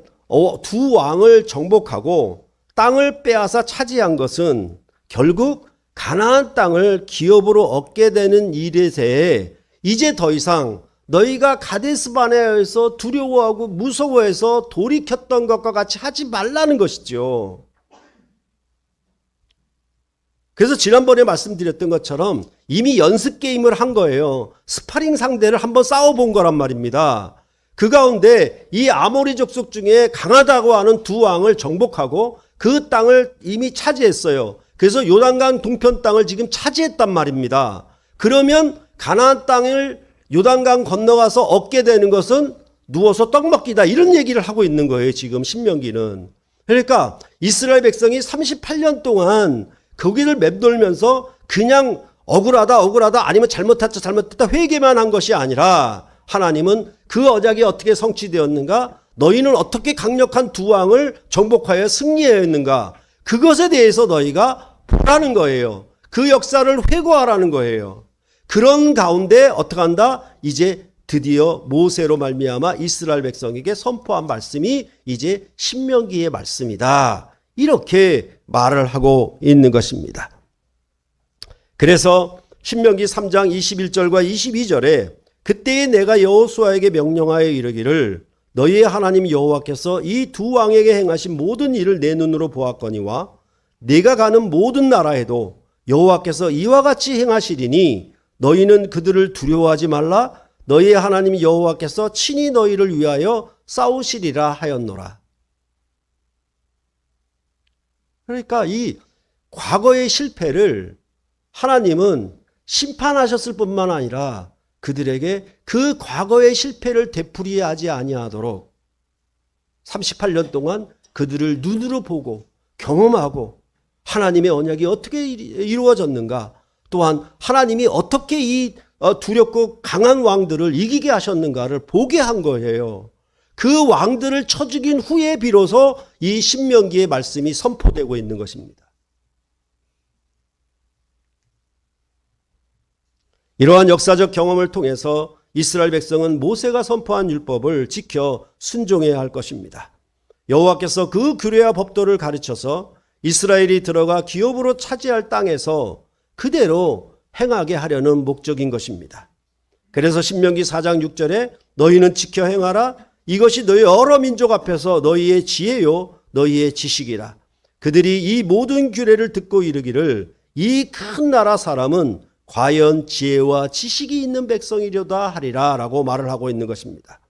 두 왕을 정복하고 땅을 빼앗아 차지한 것은 결국 가나안 땅을 기업으로 얻게 되는 일에 대해 이제 더 이상 너희가 가데스바네아에서 두려워하고 무서워해서 돌이켰던 것과 같이 하지 말라는 것이죠. 그래서 지난번에 말씀드렸던 것처럼 이미 연습 게임을 한 거예요. 스파링 상대를 한번 싸워본 거란 말입니다. 그 가운데 이 아모리 족속 중에 강하다고 하는 두 왕을 정복하고 그 땅을 이미 차지했어요. 그래서 요단강 동편 땅을 지금 차지했단 말입니다. 그러면 가나안 땅을 요단강 건너가서 얻게 되는 것은 누워서 떡 먹기다. 이런 얘기를 하고 있는 거예요. 지금 신명기는. 그러니까 이스라엘 백성이 38년 동안 거기를 맴돌면서 그냥 억울하다 아니면 잘못했다 회개만 한 것이 아니라 하나님은 그 언약이 어떻게 성취되었는가, 너희는 어떻게 강력한 두 왕을 정복하여 승리하였는가, 그것에 대해서 너희가 보라는 거예요. 그 역사를 회고하라는 거예요. 그런 가운데 어떻게 한다? 이제 드디어 모세로 말미암아 이스라엘 백성에게 선포한 말씀이 이제 신명기의 말씀이다. 이렇게 말을 하고 있는 것입니다. 그래서 신명기 3장 21절과 22절에 그때에 내가 여호수아에게 명령하여 이르기를 너희의 하나님 여호와께서 이 두 왕에게 행하신 모든 일을 내 눈으로 보았거니와 내가 가는 모든 나라에도 여호와께서 이와 같이 행하시리니 너희는 그들을 두려워하지 말라. 너희의 하나님 여호와께서 친히 너희를 위하여 싸우시리라 하였노라. 그러니까 이 과거의 실패를 하나님은 심판하셨을 뿐만 아니라 그들에게 그 과거의 실패를 되풀이하지 아니하도록 38년 동안 그들을 눈으로 보고 경험하고 하나님의 언약이 어떻게 이루어졌는가, 또한 하나님이 어떻게 이 두렵고 강한 왕들을 이기게 하셨는가를 보게 한 거예요. 그 왕들을 쳐 죽인 후에 비로소 이 신명기의 말씀이 선포되고 있는 것입니다. 이러한 역사적 경험을 통해서 이스라엘 백성은 모세가 선포한 율법을 지켜 순종해야 할 것입니다. 여호와께서 그 규례와 법도를 가르쳐서 이스라엘이 들어가 기업으로 차지할 땅에서 그대로 행하게 하려는 목적인 것입니다. 그래서 신명기 4장 6절에 너희는 지켜 행하라. 이것이 너희 여러 민족 앞에서 너희의 지혜요 너희의 지식이라. 그들이 이 모든 규례를 듣고 이르기를 이 큰 나라 사람은 과연 지혜와 지식이 있는 백성이려다 하리라 라고 말을 하고 있는 것입니다.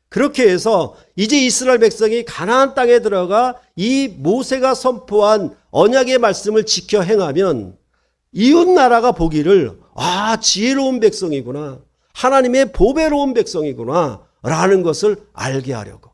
그렇게 해서 이제 이스라엘 백성이 가나안 땅에 들어가 이 모세가 선포한 언약의 말씀을 지켜 행하면 이웃 나라가 보기를 지혜로운 백성이구나, 하나님의 보배로운 백성이구나 라는 것을 알게 하려고.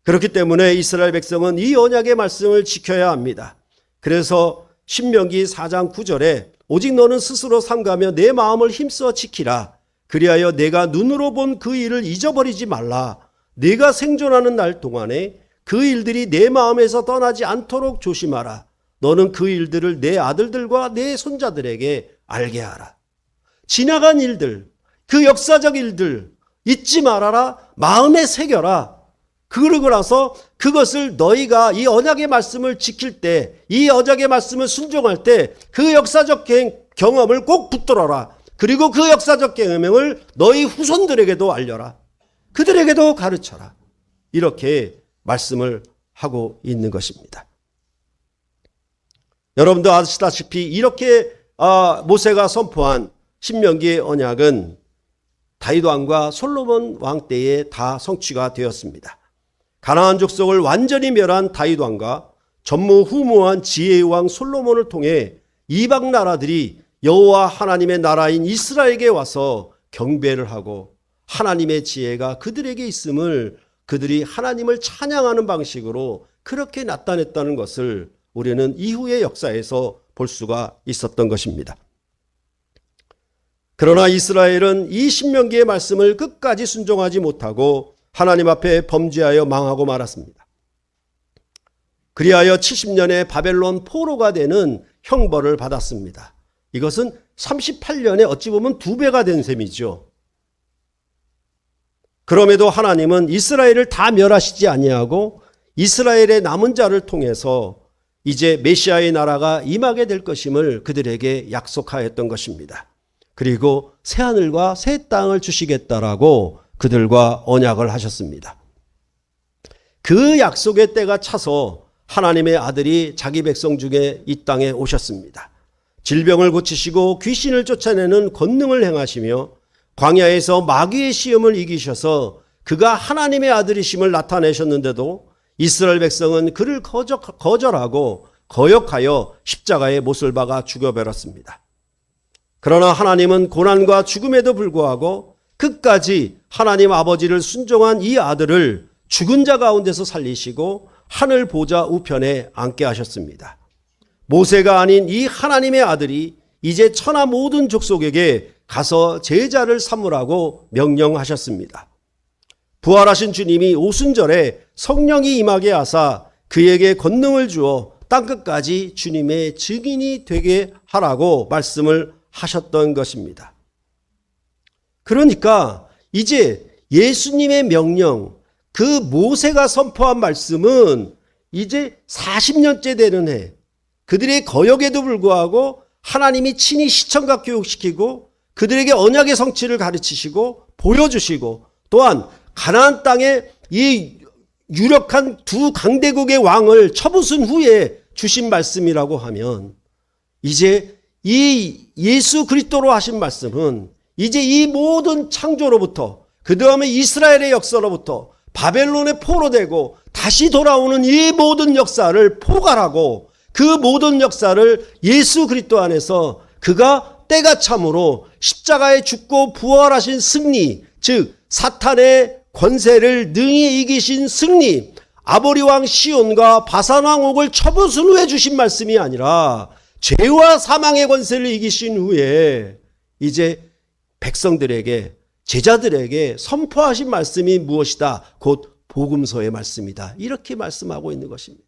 그렇기 때문에 이스라엘 백성은 이 언약의 말씀을 지켜야 합니다. 그래서 신명기 4장 9절에 오직 너는 스스로 삼가며 내 마음을 힘써 지키라. 그리하여 내가 눈으로 본 그 일을 잊어버리지 말라. 내가 생존하는 날 동안에 그 일들이 내 마음에서 떠나지 않도록 조심하라. 너는 그 일들을 내 아들들과 내 손자들에게 알게 하라. 지나간 일들, 그 역사적 일들 잊지 말아라. 마음에 새겨라. 그러고 나서 그것을 너희가 이 언약의 말씀을 지킬 때, 이 언약의 말씀을 순종할 때 그 역사적 경험을 꼭 붙들어라. 그리고 그 역사적 경험을 너희 후손들에게도 알려라. 그들에게도 가르쳐라. 이렇게 말씀을 하고 있는 것입니다. 여러분도 아시다시피 이렇게 모세가 선포한 신명기의 언약은 다윗 왕과 솔로몬 왕 때에 다 성취가 되었습니다. 가나안 족속을 완전히 멸한 다윗 왕과 전무후무한 지혜의 왕 솔로몬을 통해 이방 나라들이 여호와 하나님의 나라인 이스라엘에게 와서 경배를 하고 하나님의 지혜가 그들에게 있음을 그들이 하나님을 찬양하는 방식으로 그렇게 나타냈다는 것을 우리는 이후의 역사에서 볼 수가 있었던 것입니다. 그러나 이스라엘은 이 신명기의 말씀을 끝까지 순종하지 못하고 하나님 앞에 범죄하여 망하고 말았습니다. 그리하여 70년의 바벨론 포로가 되는 형벌을 받았습니다. 이것은 38년에 어찌 보면 2배가 된 셈이죠. 그럼에도 하나님은 이스라엘을 다 멸하시지 아니하고 이스라엘의 남은 자를 통해서 이제 메시아의 나라가 임하게 될 것임을 그들에게 약속하였던 것입니다. 그리고 새하늘과 새 땅을 주시겠다라고 그들과 언약을 하셨습니다. 그 약속의 때가 차서 하나님의 아들이 자기 백성 중에 이 땅에 오셨습니다. 질병을 고치시고 귀신을 쫓아내는 권능을 행하시며 광야에서 마귀의 시험을 이기셔서 그가 하나님의 아들이심을 나타내셨는데도 이스라엘 백성은 그를 거절하고 거역하여 십자가에 못을 박아 죽여버렸습니다. 그러나 하나님은 고난과 죽음에도 불구하고 끝까지 하나님 아버지를 순종한 이 아들을 죽은 자 가운데서 살리시고 하늘 보좌 우편에 앉게 하셨습니다. 모세가 아닌 이 하나님의 아들이 이제 천하 모든 족속에게 가서 제자를 삼으라고 명령하셨습니다. 부활하신 주님이 오순절에 성령이 임하게 하사 그에게 권능을 주어 땅끝까지 주님의 증인이 되게 하라고 말씀을 하셨던 것입니다. 그러니까 이제 예수님의 명령, 그 모세가 선포한 말씀은 이제 40년째 되는 해, 그들의 거역에도 불구하고 하나님이 친히 시청각 교육시키고 그들에게 언약의 성취를 가르치시고 보여주시고 또한 가나안 땅에 이 유력한 두 강대국의 왕을 쳐부순 후에 주신 말씀이라고 하면 이제 이 예수 그리스도로 하신 말씀은 이제 이 모든 창조로부터 그 다음에 이스라엘의 역사로부터 바벨론의 포로되고 다시 돌아오는 이 모든 역사를 포괄하고 그 모든 역사를 예수 그리스도 안에서 그가 때가 참으로 십자가에 죽고 부활하신 승리, 즉 사탄의 권세를 능히 이기신 승리, 아모리 왕 시온과 바산 왕 옥을 쳐부순 후에 주신 말씀이 아니라 죄와 사망의 권세를 이기신 후에 이제 백성들에게 제자들에게 선포하신 말씀이 무엇이다? 곧 복음서의 말씀이다. 이렇게 말씀하고 있는 것입니다.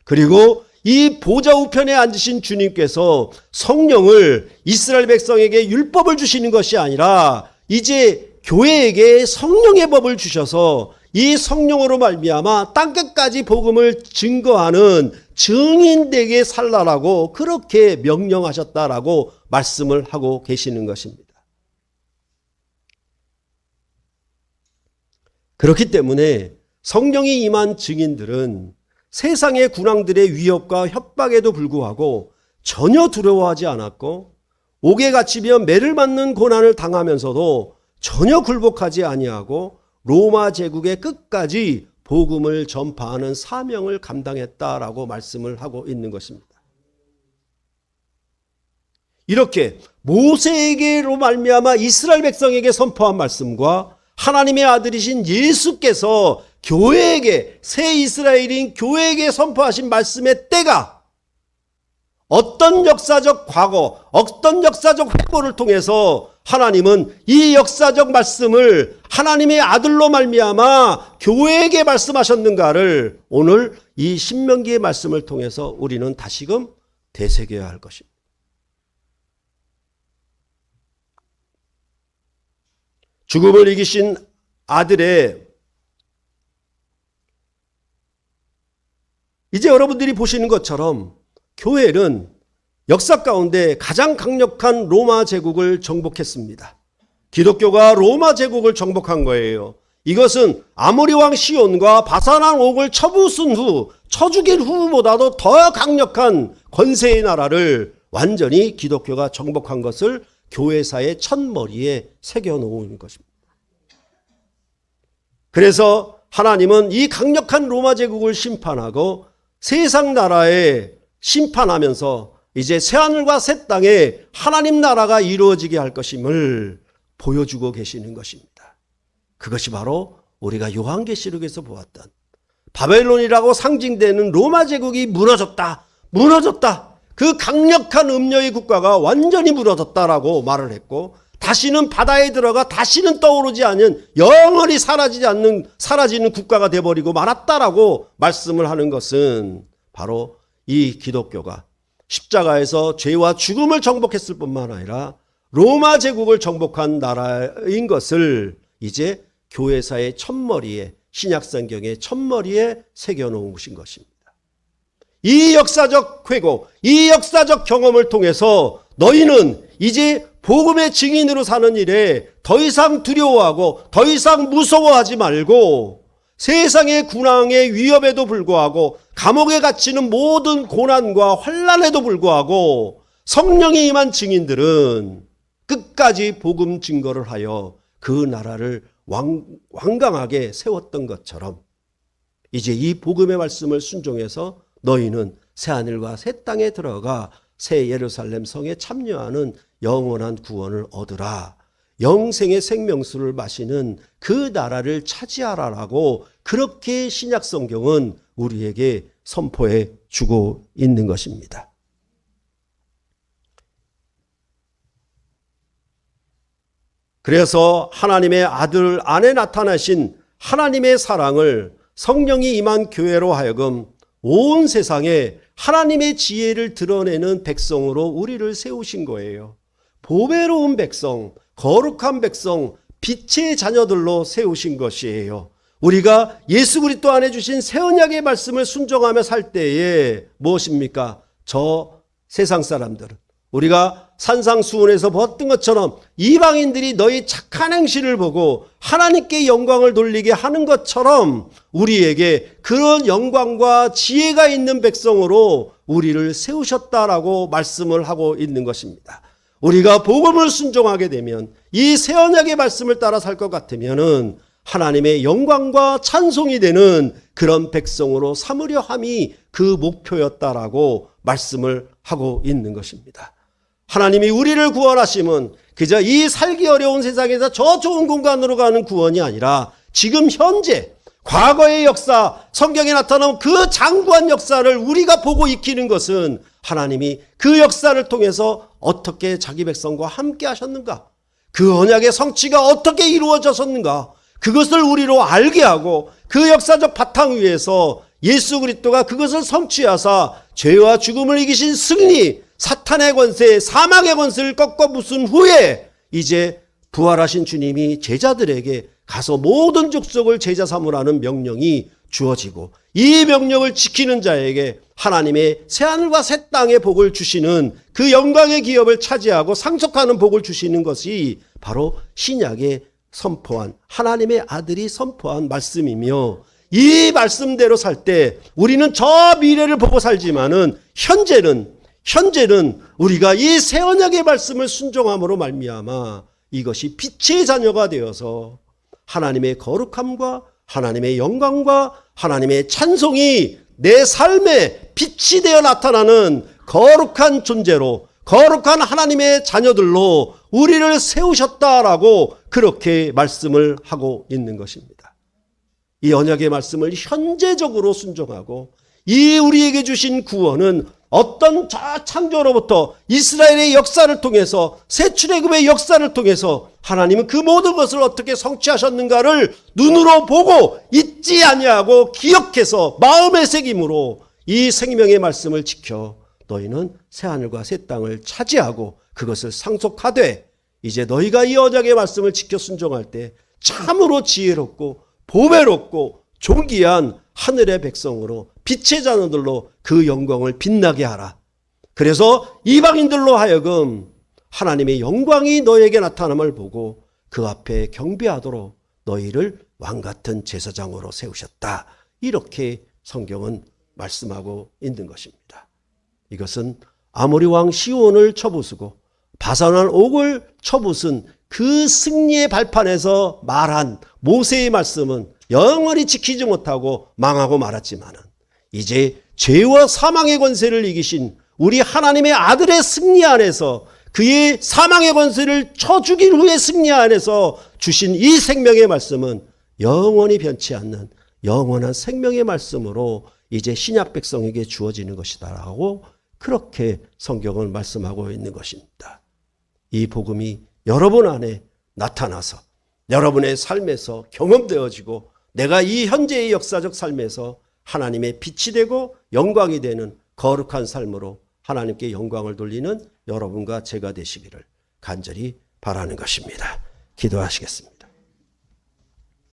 그리고 이 보좌 우편에 앉으신 주님께서 성령을 이스라엘 백성에게 율법을 주시는 것이 아니라 이제 교회에게 성령의 법을 주셔서 이 성령으로 말미암아 땅끝까지 복음을 증거하는 증인되게 살라라고 그렇게 명령하셨다라고 말씀을 하고 계시는 것입니다. 그렇기 때문에 성령이 임한 증인들은 세상의 군왕들의 위협과 협박에도 불구하고 전혀 두려워하지 않았고, 옥에 갇히며 매를 맞는 고난을 당하면서도 전혀 굴복하지 아니하고 로마 제국의 끝까지 복음을 전파하는 사명을 감당했다라고 말씀을 하고 있는 것입니다. 이렇게 모세에게로 말미암아 이스라엘 백성에게 선포한 말씀과 하나님의 아들이신 예수께서 교회에게, 새 이스라엘인 교회에게 선포하신 말씀의 때가 어떤 역사적 과거, 어떤 역사적 회고를 통해서 하나님은 이 역사적 말씀을 하나님의 아들로 말미암아 교회에게 말씀하셨는가를 오늘 이 신명기의 말씀을 통해서 우리는 다시금 되새겨야 할 것입니다. 죽음을 이기신 아들의, 이제 여러분들이 보시는 것처럼 교회는 역사 가운데 가장 강력한 로마 제국을 정복했습니다. 기독교가 로마 제국을 정복한 거예요. 이것은 아모리 왕 시온과 바사란 옥을 쳐부순 후, 쳐 죽인 후보다도 더 강력한 권세의 나라를 완전히 기독교가 정복한 것을 교회사의 첫머리에 새겨놓은 것입니다. 그래서 하나님은 이 강력한 로마 제국을 심판하고 세상 나라에 심판하면서 이제 새하늘과 새 땅에 하나님 나라가 이루어지게 할 것임을 보여주고 계시는 것입니다. 그것이 바로 우리가 요한계시록에서 보았던 바벨론이라고 상징되는 로마 제국이 무너졌다. 그 강력한 음녀의 국가가 완전히 무너졌다라고 말을 했고, 다시는 바다에 들어가 다시는 떠오르지 않은, 영원히 사라지는 국가가 되어버리고 말았다라고 말씀을 하는 것은 바로 이 기독교가 십자가에서 죄와 죽음을 정복했을 뿐만 아니라 로마 제국을 정복한 나라인 것을 이제 교회사의 첫머리에, 신약성경의 첫머리에 새겨놓으신 것입니다. 이 역사적 회고, 이 역사적 경험을 통해서 너희는 이제 복음의 증인으로 사는 일에 더 이상 두려워하고 더 이상 무서워하지 말고, 세상의 군왕의 위협에도 불구하고 감옥에 갇히는 모든 고난과 환난에도 불구하고 성령이 임한 증인들은 끝까지 복음 증거를 하여 그 나라를 완강하게 세웠던 것처럼 이제 이 복음의 말씀을 순종해서 너희는 새하늘과 새 땅에 들어가 새 예루살렘 성에 참여하는 영원한 구원을 얻으라. 영생의 생명수를 마시는 그 나라를 차지하라라고 그렇게 신약 성경은 우리에게 선포해 주고 있는 것입니다. 그래서 하나님의 아들 안에 나타나신 하나님의 사랑을 성령이 임한 교회로 하여금 온 세상에 하나님의 지혜를 드러내는 백성으로 우리를 세우신 거예요. 보배로운 백성, 거룩한 백성, 빛의 자녀들로 세우신 것이에요. 우리가 예수 그리스도 안에 주신 새 언약의 말씀을 순종하며 살 때에 무엇입니까? 저 세상 사람들은 우리가 산상수훈에서 보았던 것처럼 이방인들이 너희 착한 행실을 보고 하나님께 영광을 돌리게 하는 것처럼 우리에게 그런 영광과 지혜가 있는 백성으로 우리를 세우셨다라고 말씀을 하고 있는 것입니다. 우리가 복음을 순종하게 되면, 이 새 언약의 말씀을 따라 살 것 같으면은 하나님의 영광과 찬송이 되는 그런 백성으로 삼으려 함이 그 목표였다라고 말씀을 하고 있는 것입니다. 하나님이 우리를 구원하심은 그저 이 살기 어려운 세상에서 저 좋은 공간으로 가는 구원이 아니라 지금 현재 과거의 역사, 성경에 나타난 그 장구한 역사를 우리가 보고 익히는 것은 하나님이 그 역사를 통해서 어떻게 자기 백성과 함께 하셨는가, 그 언약의 성취가 어떻게 이루어졌었는가, 그것을 우리로 알게 하고 그 역사적 바탕 위에서 예수 그리스도가 그것을 성취하사 죄와 죽음을 이기신 승리, 사탄의 권세, 사망의 권세를 꺾어 부순 후에 이제 부활하신 주님이 제자들에게 가서 모든 족속을 제자 삼으라는 명령이 주어지고, 이 명령을 지키는 자에게 하나님의 새하늘과 새 땅의 복을 주시는 그 영광의 기업을 차지하고 상속하는 복을 주시는 것이 바로 신약에 선포한, 하나님의 아들이 선포한 말씀이며, 이 말씀대로 살 때 우리는 저 미래를 보고 살지만은 현재는 우리가 이 새 언약의 말씀을 순종함으로 말미암아 이것이 빛의 자녀가 되어서 하나님의 거룩함과 하나님의 영광과 하나님의 찬송이 내 삶에 빛이 되어 나타나는 거룩한 존재로, 거룩한 하나님의 자녀들로 우리를 세우셨다라고 그렇게 말씀을 하고 있는 것입니다. 이 언약의 말씀을 현재적으로 순종하고 이 우리에게 주신 구원은 어떤 창조로부터 이스라엘의 역사를 통해서, 새 출애굽의 역사를 통해서 하나님은 그 모든 것을 어떻게 성취하셨는가를 눈으로 보고 잊지 아니하고 기억해서 마음의 새김으로 이 생명의 말씀을 지켜 너희는 새하늘과 새 땅을 차지하고 그것을 상속하되 이제 너희가 이 언약의 말씀을 지켜 순종할 때 참으로 지혜롭고 보배롭고 존귀한 하늘의 백성으로 빛의 자녀들로 그 영광을 빛나게 하라. 그래서 이방인들로 하여금 하나님의 영광이 너에게 나타남을 보고 그 앞에 경배하도록 너희를 왕같은 제사장으로 세우셨다. 이렇게 성경은 말씀하고 있는 것입니다. 이것은 아모리 왕 시온을 쳐부수고 바산왕 옥을 쳐부순 그 승리의 발판에서 말한 모세의 말씀은 영원히 지키지 못하고 망하고 말았지만은 이제 죄와 사망의 권세를 이기신 우리 하나님의 아들의 승리 안에서 그의 사망의 권세를 쳐 죽인 후의 승리 안에서 주신 이 생명의 말씀은 영원히 변치 않는 영원한 생명의 말씀으로 이제 신약 백성에게 주어지는 것이다라고 그렇게 성경은 말씀하고 있는 것입니다. 이 복음이 여러분 안에 나타나서 여러분의 삶에서 경험되어지고 내가 이 현재의 역사적 삶에서 하나님의 빛이 되고 영광이 되는 거룩한 삶으로 하나님께 영광을 돌리는 여러분과 제가 되시기를 간절히 바라는 것입니다. 기도하시겠습니다.